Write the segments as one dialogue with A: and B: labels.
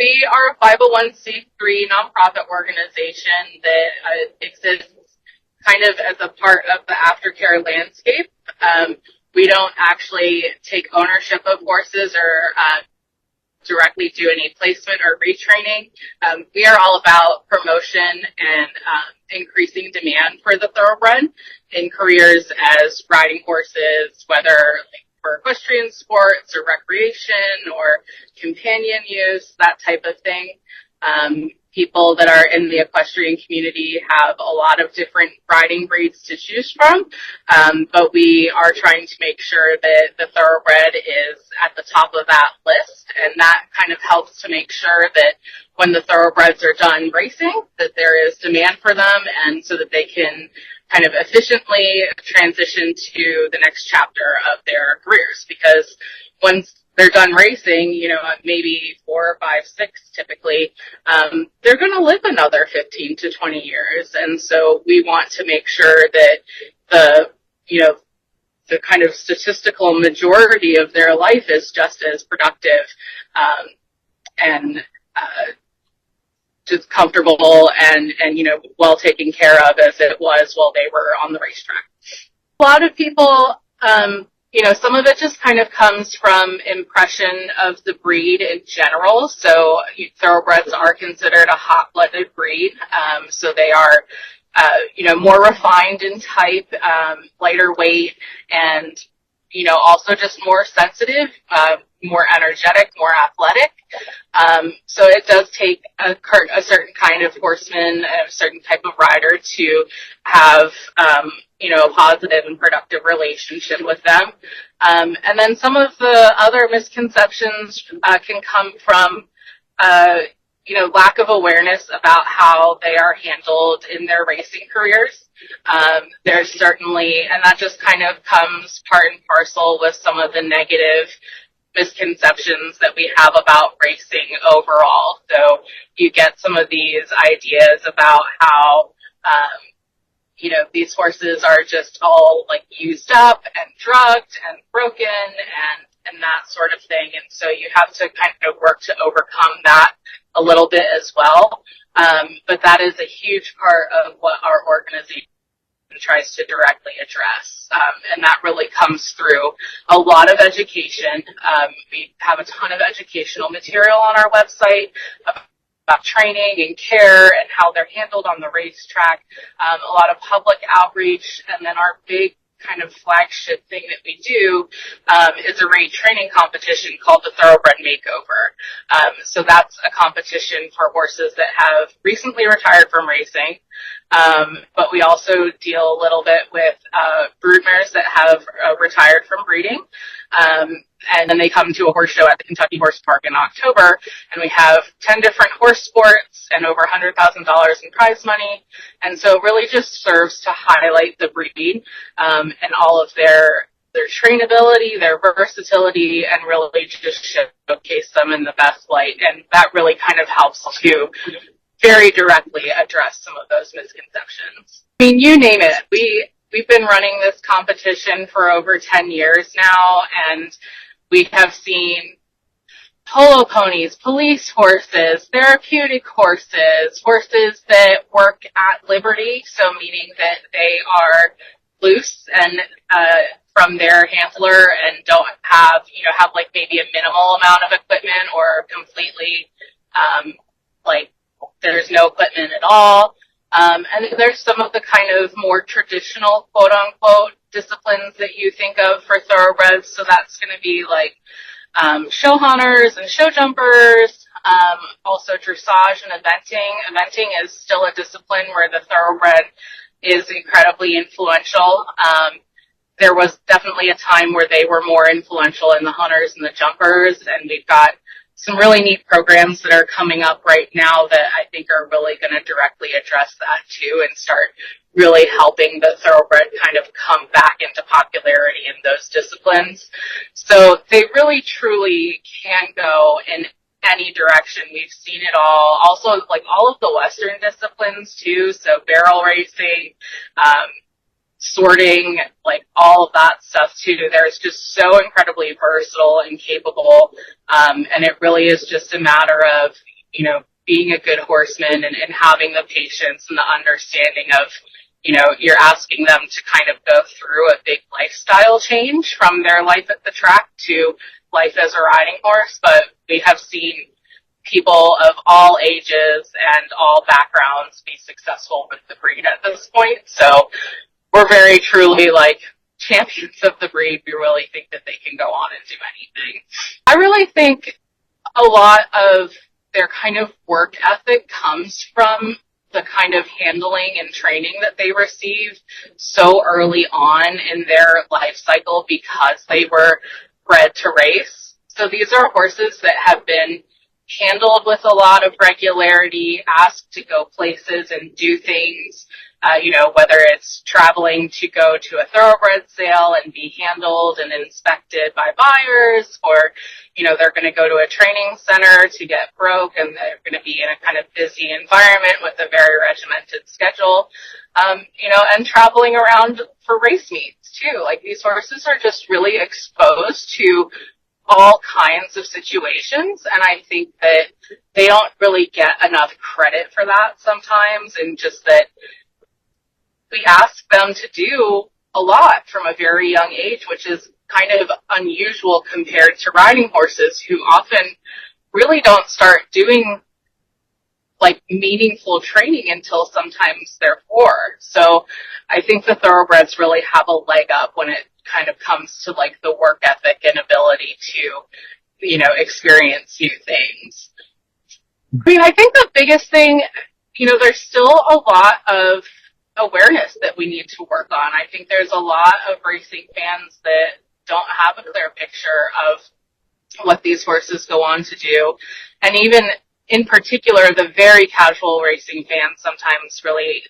A: We are a 501c3 nonprofit organization that exists kind of as a part of the aftercare landscape. We don't actually take ownership of horses or directly do any placement or retraining. We are all about promotion and increasing demand for the thoroughbred in careers as riding horses, whether for equestrian sports or recreation or companion use, that type of thing. People that are in the equestrian community have a lot of different riding breeds to choose from, but we are trying to make sure that the thoroughbred is at the top of that list, and that kind of helps to make sure that when the thoroughbreds are done racing, that there is demand for them, and so that they can kind of efficiently transition to the next chapter of their careers. Because once they're done racing, maybe 4, 5, 6 typically, they're going to live another 15 to 20 years. And so we want to make sure that the kind of statistical majority of their life is just as productive, and just comfortable and well taken care of as it was while they were on the racetrack. A lot of people, some of it just kind of comes from impression of the breed in general. So thoroughbreds are considered a hot-blooded breed. So they are, more refined in type, lighter weight, and, also just more sensitive, more energetic, more athletic. So it does take a certain kind of horseman, a certain type of rider to have, a positive and productive relationship with them. And then some of the other misconceptions can come from, lack of awareness about how they are handled in their racing careers. There's certainly, and that just kind of comes part and parcel with some of the negative misconceptions that we have about racing overall. So you get some of these ideas about how, these horses are just all used up and drugged and broken and that sort of thing. And so you have to kind of work to overcome that a little bit as well. But that is a huge part of what our organization tries to directly address. And that really comes through a lot of education. We have a ton of educational material on our website about training and care and how they're handled on the racetrack, a lot of public outreach, and then our big kind of flagship thing that we do is a retraining competition called the Thoroughbred Makeover. So that's a competition for horses that have recently retired from racing, but we also deal a little bit with broodmares that have retired from breeding. And then they come to a horse show at the Kentucky Horse Park in October, and we have 10 different horse sports and over $100,000 in prize money. And so it really just serves to highlight the breed, and all of their trainability, their versatility, and really just showcase them in the best light. And that really kind of helps to very directly address some of those misconceptions. I mean, you name it. We've been running this competition for over 10 years now, and we have seen polo ponies, police horses, therapeutic horses, horses that work at liberty, so meaning that they are loose and from their handler and don't have, have maybe a minimal amount of equipment or completely there's no equipment at all. And there's some of the kind of more traditional, quote unquote, disciplines that you think of for thoroughbreds. So that's going to be show hunters and show jumpers, also dressage and eventing. Eventing is still a discipline where the thoroughbred is incredibly influential. There was definitely a time where they were more influential in the hunters and the jumpers, and we've got some really neat programs that are coming up right now that I think are really going to directly address that too and start really helping the thoroughbred kind of come back into popularity in those disciplines. So they really truly can go in any direction. We've seen it all. Also, all of the Western disciplines too, so barrel racing, sorting, all of that stuff too. There's just so incredibly versatile and capable, and it really is just a matter of, being a good horseman and having the patience and the understanding of, you're asking them to kind of go through a big lifestyle change from their life at the track to life as a riding horse. But we have seen people of all ages and all backgrounds be successful with the breed at this point. So we're very truly champions of the breed. We really think that they can go on and do anything. I really think a lot of their kind of work ethic comes from the kind of handling and training that they receive so early on in their life cycle because they were bred to race. So these are horses that have been handled with a lot of regularity, asked to go places and do things, whether it's traveling to go to a thoroughbred sale and be handled and inspected by buyers, or, they're going to go to a training center to get broke and they're going to be in a kind of busy environment with a very regimented schedule, and traveling around for race meets too. These horses are just really exposed to all kinds of situations, and I think that they don't really get enough credit for that sometimes, and just that we ask them to do a lot from a very young age, which is kind of unusual compared to riding horses who often really don't start doing meaningful training until sometimes they're 4. So I think the thoroughbreds really have a leg up when it kind of comes to the work ethic and ability to, experience new things. I mean, I think the biggest thing, there's still a lot of awareness that we need to work on. I think there's a lot of racing fans that don't have a clear picture of what these horses go on to do. And even in particular, the very casual racing fan sometimes really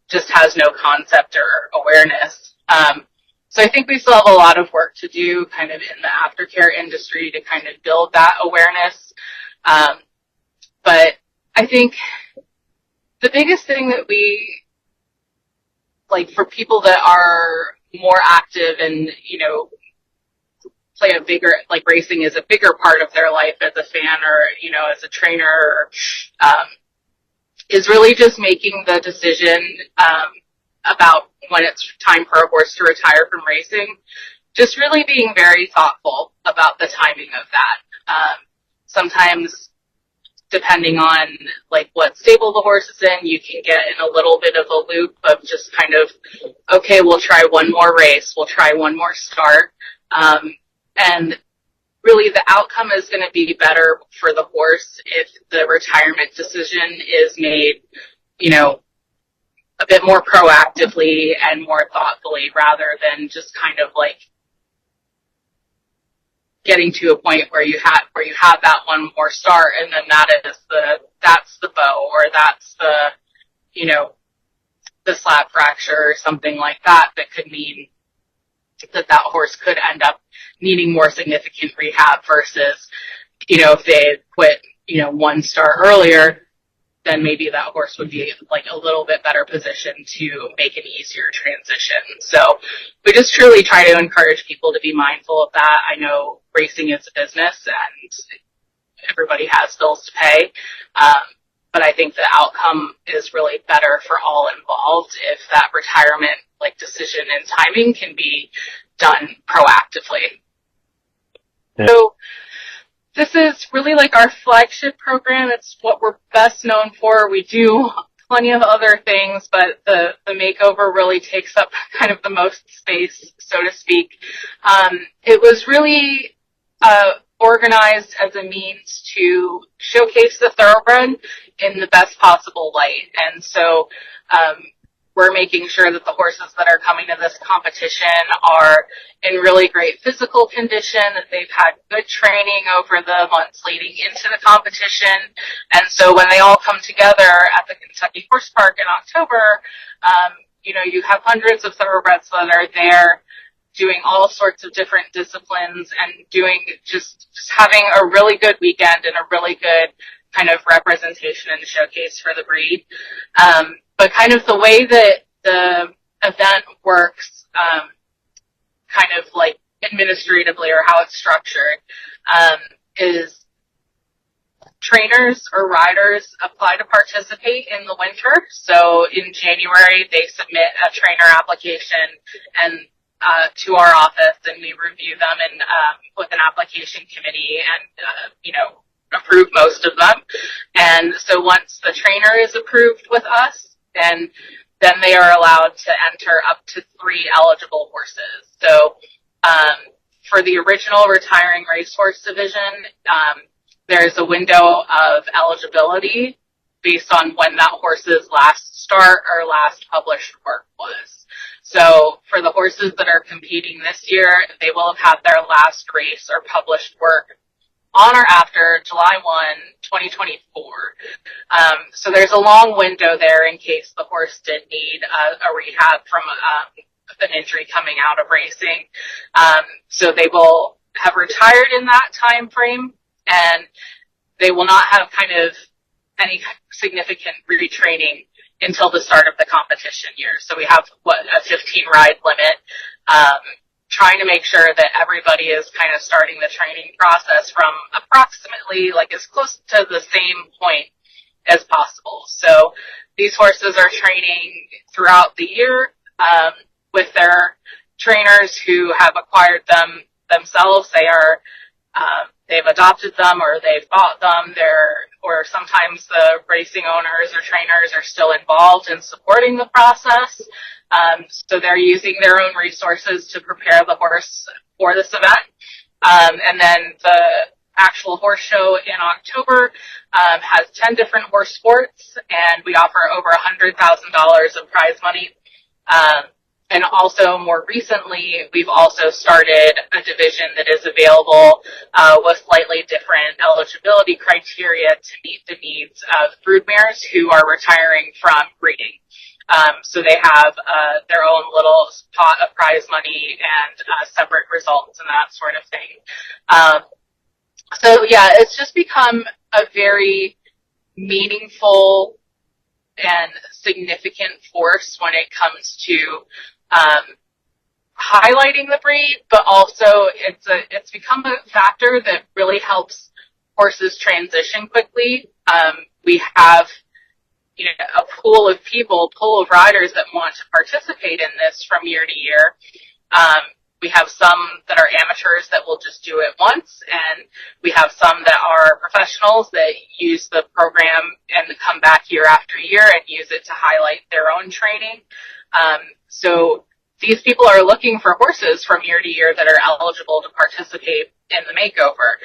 A: just has no concept or awareness. So I think we still have a lot of work to do kind of in the aftercare industry to kind of build that awareness. But I think the biggest thing that we, for people that are more active and, play a bigger, racing is a bigger part of their life as a fan or, as a trainer, is really just making the decision, about when it's time for a horse to retire from racing, just really being very thoughtful about the timing of that. Sometimes, depending on what stable the horse is in, you can get in a little bit of a loop of just kind of, okay, we'll try one more race, we'll try one more start, and really the outcome is going to be better for the horse if the retirement decision is made, a bit more proactively and more thoughtfully rather than just kind of getting to a point where you have that one more start and then that's the bow or that's the, the slap fracture or something like that could mean that horse could end up needing more significant rehab versus, if they had quit, one start earlier, then maybe that horse would be a little bit better positioned to make an easier transition. So we just truly try to encourage people to be mindful of that. I know racing is a business and everybody has bills to pay. But I think the outcome is really better for all involved if that retirement decision and timing can be done proactively.
B: Yeah.
A: So this is really our flagship program. It's what we're best known for. We do plenty of other things, but the makeover really takes up kind of the most space, so to speak. It was really organized as a means to showcase the thoroughbred in the best possible light. And so we're making sure that the horses that are coming to this competition are in really great physical condition, that they've had good training over the months leading into the competition. And so when they all come together at the Kentucky Horse Park in October, you have hundreds of thoroughbreds that are there doing all sorts of different disciplines and doing just having a really good weekend and a really good kind of representation and showcase for the breed. But kind of the way that the event works, kind of administratively or how it's structured, is trainers or riders apply to participate in the winter. So in January, they submit a trainer application and to our office, and we review them and with an application committee and approve most of them. And so once the trainer is approved with us, then they are allowed to enter up to 3 eligible horses. So for the original retiring racehorse division, there's a window of eligibility based on when that horse's last start or last published work was. So for the horses that are competing this year, they will have had their last race or published work on or after July 1, 2024. So there's a long window there in case the horse did need a rehab from an injury coming out of racing. So they will have retired in that time frame, and they will not have kind of any significant retraining until the start of the competition year. So we have, a 15 ride limit, trying to make sure that everybody is kind of starting the training process from approximately like as close to the same point as possible. So these horses are training throughout the year, with their trainers who have acquired them themselves. They've adopted them or they've bought them. Or sometimes the racing owners or trainers are still involved in supporting the process. So they're using their own resources to prepare the horse for this event. And then the actual horse show in October has 10 different horse sports, and we offer over $100,000 of prize money. And also more recently, we've also started a division that is available with slightly different eligibility criteria to meet the needs of broodmares who are retiring from breeding. So they have their own little pot of prize money and separate results and that sort of thing. So yeah, it's just become a very meaningful and significant force when it comes to highlighting the breed, but also it's become a factor that really helps horses transition quickly. We have a pool of riders that want to participate in this from year to year. We have some that are amateurs that will just do it once, and we have some that are professionals that use the program and come back year after year and use it to highlight their own training. So these people are looking for horses from year to year that are eligible to participate in the makeover.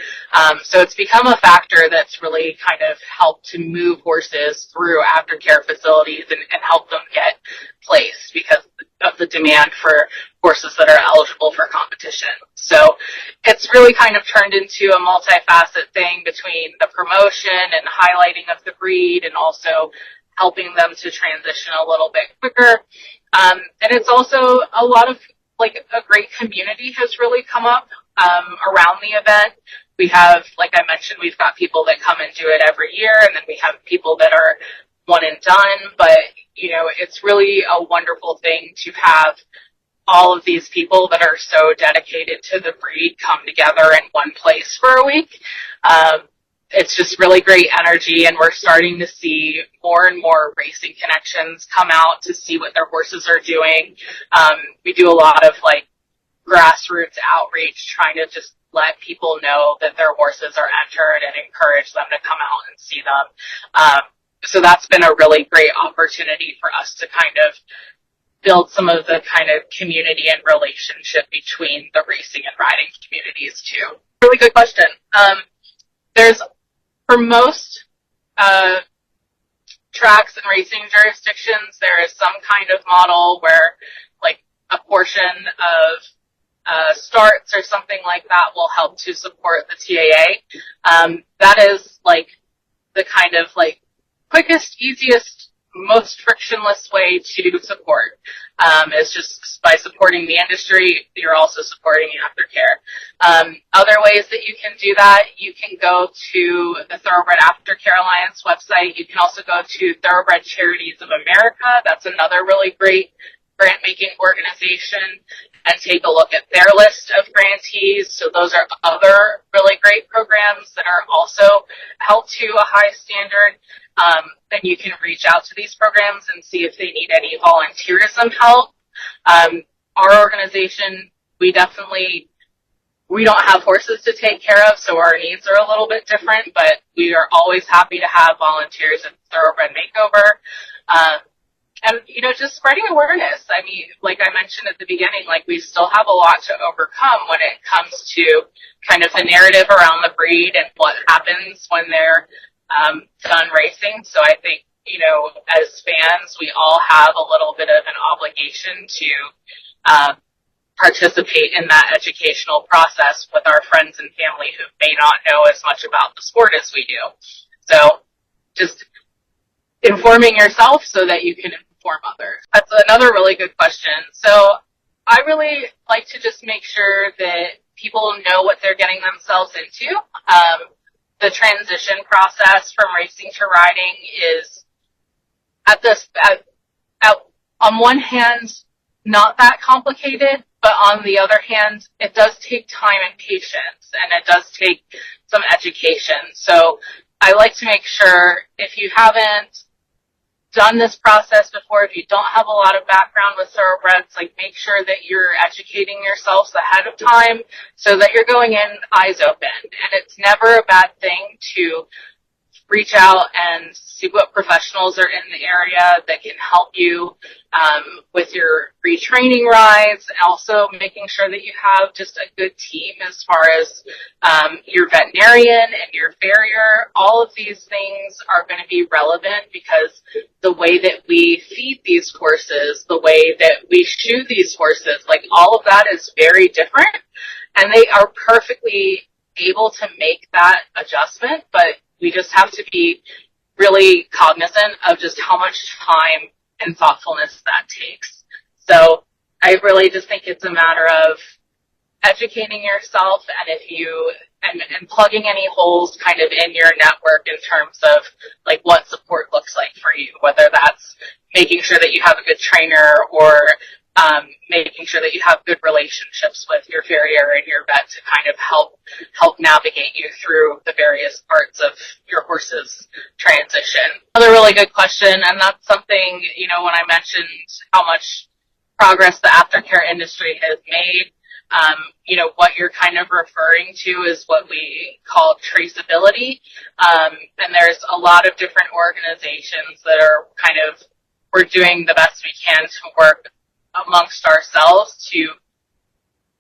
A: So it's become a factor that's really kind of helped to move horses through aftercare facilities and help them get placed because of the demand for horses that are eligible for competition. So it's really kind of turned into a multifaceted thing between the promotion and highlighting of the breed and also helping them to transition a little bit quicker. And it's also a lot of, like, a great community has really come up around the event. We have, like I mentioned, we've got people that come and do it every year, and then we have people that are one and done. But, it's really a wonderful thing to have all of these people that are so dedicated to the breed come together in one place for a week. It's just really great energy, and we're starting to see more and more racing connections come out to see what their horses are doing. We do a lot of grassroots outreach, trying to just let people know that their horses are entered and encourage them to come out and see them. So that's been a really great opportunity for us to kind of build some of the kind of community and relationship between the racing and riding communities too. Really good question. For most tracks and racing jurisdictions, there is some kind of model where, a portion of starts or something like that will help to support the TAA. That is, the kind of, quickest, easiest, most frictionless way to support. Is just by supporting the industry, you're also supporting aftercare. Other ways that you can do that, you can go to the Thoroughbred Aftercare Alliance website. You can also go to Thoroughbred Charities of America. That's another really great grant-making organization. and take a look at their list of grantees. So those are other really great programs that are also held to a high standard. And you can reach out to these programs and see if they need any volunteerism help. Our organization, we don't have horses to take care of, so our needs are a little bit different, but we are always happy to have volunteers at Thoroughbred Makeover. And, just spreading awareness. I mean, like I mentioned at the beginning, like we still have a lot to overcome when it comes to kind of the narrative around the breed and what happens when they're done racing. So I think, as fans, we all have a little bit of an obligation to participate in that educational process with our friends and family who may not know as much about the sport as we do. So just informing yourself so that you can inform others. That's another really good question. So I really like to just make sure that people know what they're getting themselves into. The transition process from racing to riding is on one hand, not that complicated, but on the other hand, it does take time and patience, and it does take some education. So I like to make sure if you haven't done this process before, if you don't have a lot of background with thoroughbreds, like make sure that you're educating yourselves ahead of time so that you're going in eyes open. And it's never a bad thing to reach out and see what professionals are in the area that can help you with your retraining rides, and also making sure that you have just a good team as far as your veterinarian and your farrier. All of these things are going to be relevant because the way that we feed these horses, the way that we shoe these horses, like all of that is very different, and they are perfectly able to make that adjustment, but we just have to be really cognizant of just how much time and thoughtfulness that takes. So I really just think it's a matter of educating yourself and plugging any holes kind of in your network in terms of like what support looks like for you, whether that's making sure that you have a good trainer or making sure that you have good relationships with your farrier and your vet to kind of help navigate you through the various parts of your horse's transition. Another really good question, and that's something, when I mentioned how much progress the aftercare industry has made, what you're kind of referring to is what we call traceability. And there's a lot of different organizations that are we're doing the best we can to work amongst ourselves to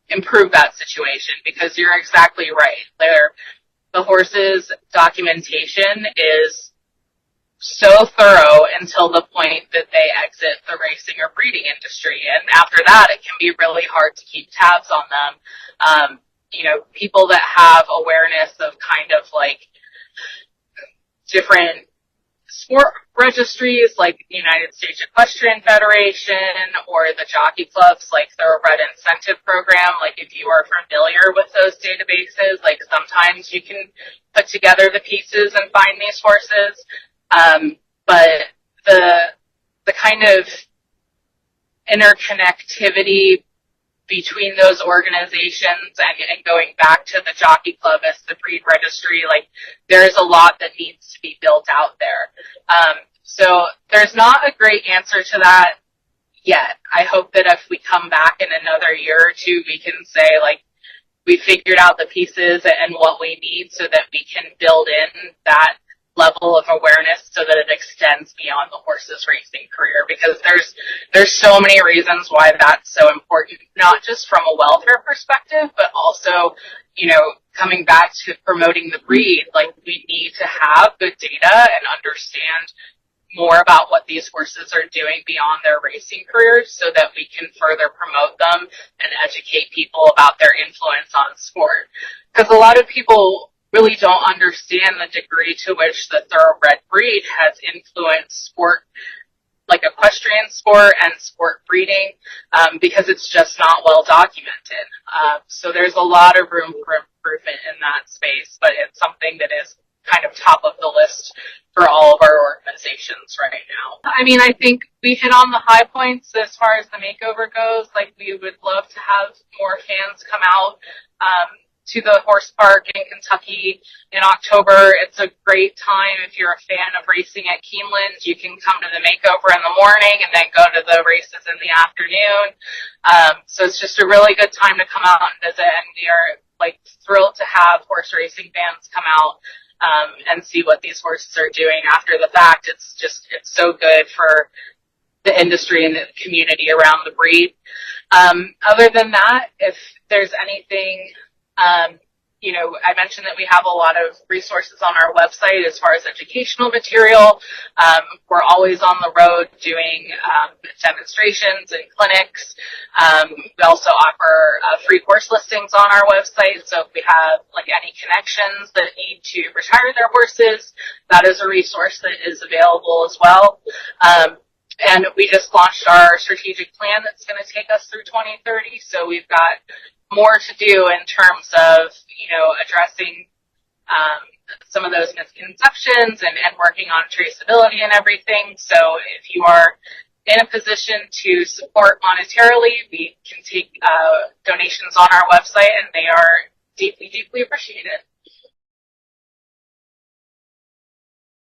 A: improve that situation, because you're exactly right. The horse's documentation is so thorough until the point that they exit the racing or breeding industry. And after that, it can be really hard to keep tabs on them. People that have awareness of kind of like different sport registries like the United States Equestrian Federation or the jockey clubs like Thoroughbred Incentive Program, like if you are familiar with those databases, like sometimes you can put together the pieces and find these horses. But the kind of interconnectivity between those organizations and going back to the jockey club as the breed registry, like there's a lot that needs to be built out there. So there's not a great answer to that yet. I hope that if we come back in another year or two, we can say like we figured out the pieces and what we need so that we can build in that level of awareness so that it extends beyond the horse's racing career, because there's so many reasons why that's so important, not just from a welfare perspective, but also, coming back to promoting the breed, like we need to have good data and understand more about what these horses are doing beyond their racing careers so that we can further promote them and educate people about their influence on sport. Because a lot of people really don't understand the degree to which the thoroughbred breed has influenced sport, like equestrian sport and sport breeding, because it's just not well documented. So there's a lot of room for improvement in that space, but it's something that is kind of top of the list for all of our organizations. organizations right now. I mean, I think we hit on the high points as far as the makeover goes. Like, we would love to have more fans come out to the horse park in Kentucky in October. It's a great time if you're a fan of racing at Keeneland. You can come to the makeover in the morning and then go to the races in the afternoon. So it's just a really good time to come out and visit, and we are like thrilled to have horse racing fans come out and see what these horses are doing after the fact. It's so good for the industry and the community around the breed. Other than that, if there's anything, I mentioned that we have a lot of resources on our website as far as educational material. We're always on the road doing demonstrations and clinics. We also offer free course listings on our website. So if we have like any connections that need to retire their horses, that is a resource that is available as well. And we just launched our strategic plan that's going to take us through 2030. So we've got more to do in terms of, addressing some of those misconceptions and working on traceability and everything. So if you are in a position to support monetarily, we can take donations on our website, and they are deeply, deeply appreciated.